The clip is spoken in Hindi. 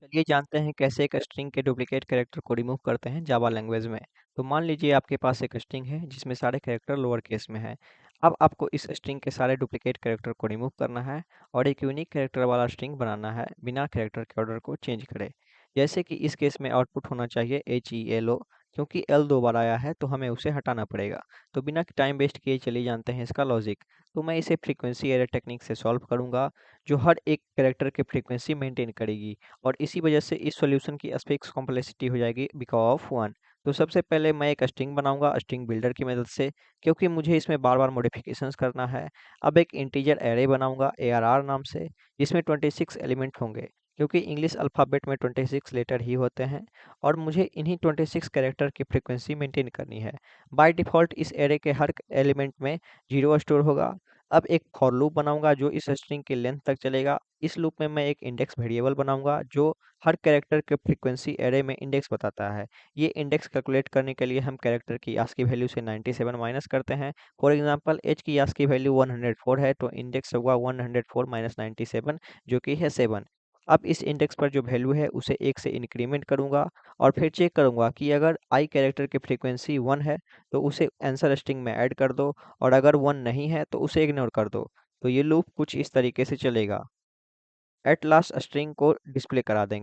चलिए जानते हैं कैसे एक स्ट्रिंग के डुप्लीकेट कैरेक्टर को रिमूव करते हैं जावा लैंग्वेज में। तो मान लीजिए आपके पास एक स्ट्रिंग है जिसमें सारे कैरेक्टर लोअर केस में है। अब आपको इस स्ट्रिंग के सारे डुप्लीकेट कैरेक्टर को रिमूव करना है और एक यूनिक कैरेक्टर वाला स्ट्रिंग बनाना है बिना कैरेक्टर के ऑर्डर को चेंज करे। जैसे कि इस केस में आउटपुट होना चाहिए HELO। क्योंकि एल 2 बार आया है तो हमें उसे हटाना पड़ेगा। तो बिना टाइम वेस्ट किए चलिए जानते हैं इसका लॉजिक। तो मैं इसे फ्रीक्वेंसी एरर टेक्निक से सॉल्व करूंगा, जो हर एक कैरेक्टर की फ्रीक्वेंसी मेंटेन करेगी। और इसी वजह से इस सॉल्यूशन की स्पेक्स कॉम्प्लेक्सिटी हो जाएगी बिकॉज ऑफ 1। तो सबसे पहले मैं एक स्ट्रिंग बनाऊंगा स्ट्रिंग बिल्डर की मदद से, क्योंकि मुझे इसमें बार बार मॉडिफिकेशंस करना है। अब एक इंटीजर एरे बनाऊंगा ARR नाम से, जिसमें 26 एलिमेंट होंगे, क्योंकि इंग्लिश अल्फ़ाबेट में 26 लेटर ही होते हैं और मुझे इन्हीं 26 कैरेक्टर की फ्रीक्वेंसी मेंटेन करनी है। बाय डिफ़ॉल्ट इस एरे के हर एलिमेंट में 0 स्टोर होगा। अब एक फॉर लूप बनाऊंगा जो इस स्ट्रिंग की लेंथ तक चलेगा। इस लूप में मैं एक इंडेक्स वेरिएबल बनाऊंगा जो हर कैरेक्टर के फ्रीक्वेंसी एरे में इंडेक्स बताता है। ये इंडेक्स कैलकुलेट करने के लिए हम कैरेक्टर की आस्की वैल्यू से 97 माइनस करते हैं। फॉर एग्जांपल एच की आस्की वैल्यू 104 है तो इंडेक्स होगा 104 माइनस 97, जो कि है 7। अब इस इंडेक्स पर जो वैल्यू है उसे 1 से इंक्रीमेंट करूंगा और फिर चेक करूंगा कि अगर आई कैरेक्टर की फ्रीक्वेंसी 1 है तो उसे आंसर स्ट्रिंग में ऐड कर दो, और अगर 1 नहीं है तो उसे इग्नोर कर दो। तो ये लूप कुछ इस तरीके से चलेगा। एट लास्ट स्ट्रिंग को डिस्प्ले करा देंगे।